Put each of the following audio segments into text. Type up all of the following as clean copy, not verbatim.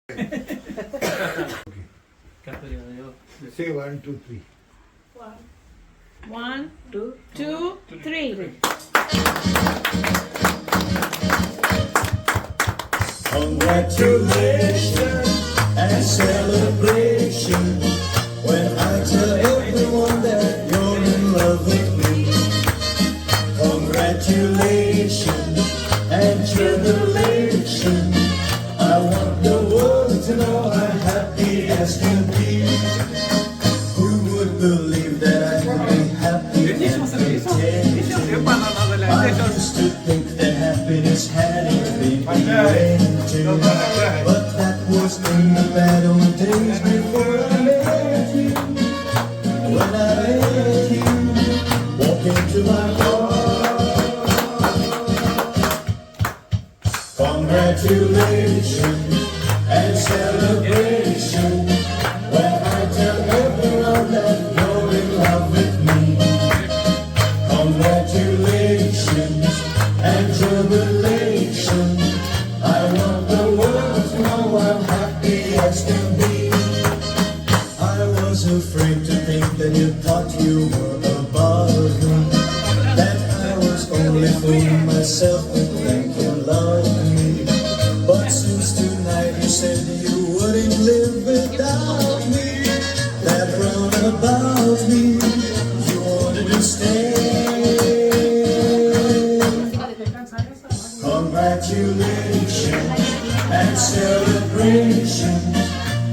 Say 1, 2, 3. 1, 2, 3. Congratulations and celebration when I tell everyone that you're in love with me. Congratulations and tribulation. I want the world to know I'm happy as can be. Who would believe that I could be happy and content? I used to think that happiness had been invented, but that was in the bad old days before I met you. When I let you walk into my heart. Congratulations and celebration when I tell everyone that you're in love with me. Congratulations and jubilation. I want the world to know I'm happy as can be. I was afraid to think that you thought you were above me, that I was only fooling myself to think you loved me. But since tonight you said you wouldn't live without me, that round about me you wanted to stay. Congratulations and celebration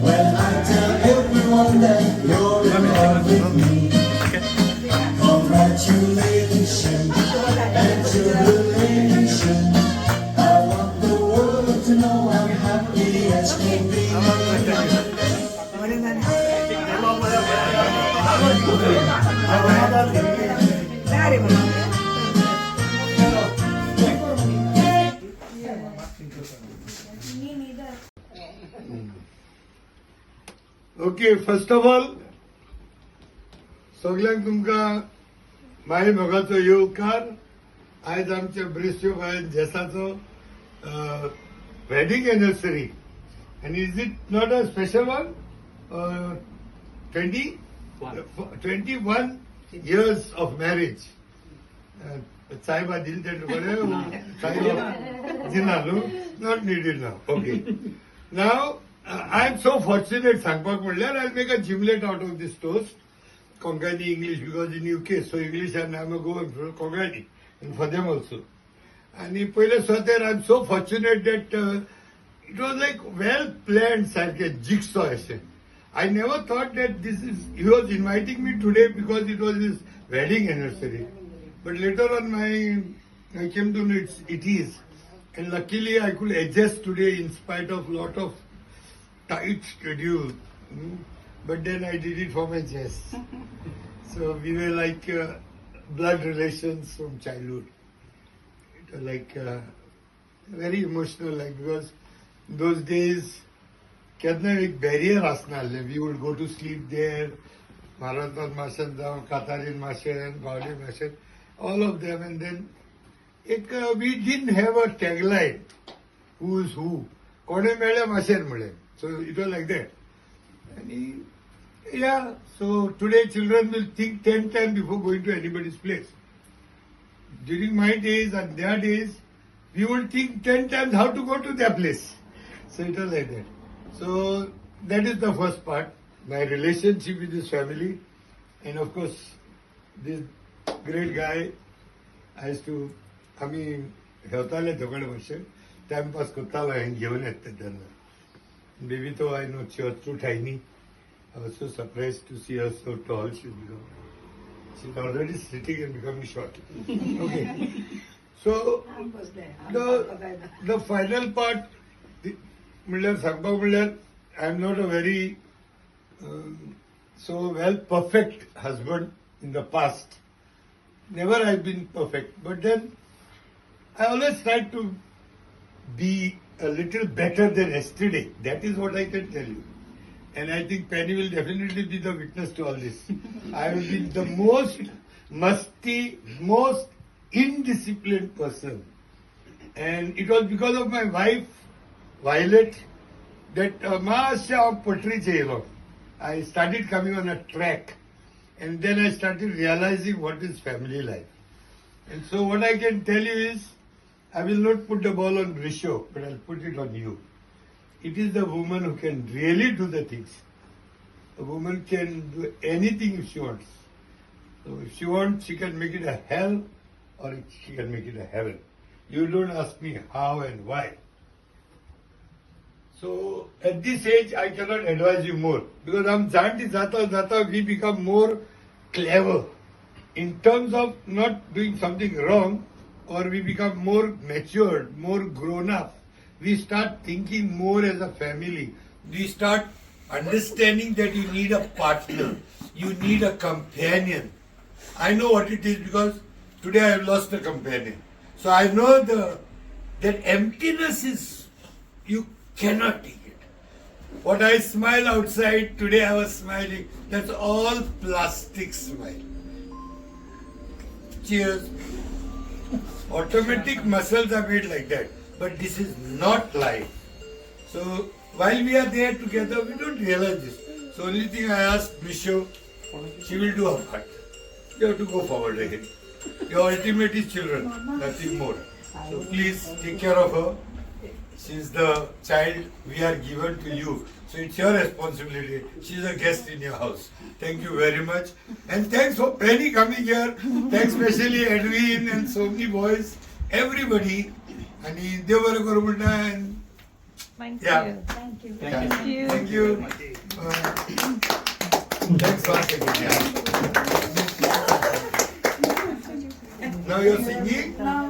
when I tell everyone that you're in love with me. Congratulations and jubilation. I want the world to know I'm happy as can be. Okay, first of all, सगळ्यांक तुमकां my मोगाचो येवकार. आज आमच्या ब्रिस्यो गोंयांत जेसाचो wedding anniversary. And is it not a special one? 21 years of marriage. Saiba dil te not needed now. Okay. Now, I am so fortunate, Sangpak Mullar, I'll make a gimlet out of this toast. Konkani English, because in UK, so English and I'm going for Konkani, and for them also. And in Pile Swater, I'm so fortunate that it was like well planned, sarke jigsaw essay. I never thought that he was inviting me today because it was his wedding anniversary. But later on, I came to know it is. And luckily, I could adjust today in spite of lot of tight schedule. But then I did it for my Jess. So we were like blood relations from childhood. It was like very emotional, like because those days, केतना एक barrier असणार. We would go to sleep there. Marathon Mashan, Katarin Mashan, Gaudi Mashan, all of them, and then we didn't have a tagline. Who's who? Kone mele Mashan mele. So it was like that. And so today children will think 10 times before going to anybody's place. During my days and their days, we would think 10 times how to go to their place. So it was like that. So that is the first part, my relationship with this family. And of course, this great guy, I used to, हेवताले झगडे भाषण timepass करतालो हांवें घेवन येता तेन्ना. Maybe though I know she was too tiny, I was so surprised to see her so tall. She's already sitting and becoming short. Okay. So the final part, Mullar, Sangpak Mullar, I am not a very so well perfect husband in the past. Never I've been perfect. But then I always try to be a little better than yesterday. That is what I can tell you. And I think Penny will definitely be the witness to all this. I will be the most musty, most indisciplined person. And it was because of my wife, Violet, that मातशें हांव पटरीचे येयलो. I started coming on a track, and then I started realizing what is family life. And so what I can tell you is, I will not put the ball on Risho, but I'll put it on you. It is the woman who can really do the things. A woman can do anything if she wants. So if she wants, she can make it a hell, or she can make it a heaven. You don't ask me how and why. So at this age, I cannot advise you more because I'm Janti Zata, we become more clever in terms of not doing something wrong, or we become more matured, more grown up. We start thinking more as a family. We start understanding that you need a partner, you need a companion. I know what it is because today I have lost a companion. So I know that emptiness is, you cannot take it. What I smile outside, today I was smiling, that's all plastic smile. Cheers. Automatic muscles are made like that. But this is not life. So while we are there together, we don't realize this. So only thing I ask Misho, she will do her part. You have to go forward again. Your ultimate is children, nothing more. So please take care of her. She's the child we are given to you. So it's your responsibility. She's a guest in your house. Thank you very much. And thanks for Penny coming here. Thanks especially Edwin and so many boys. Everybody. And they were good and Thank yeah. you. Thank you. Yeah. Thank you. Thank you. Thanks once again. Yeah. Now you're singing? No.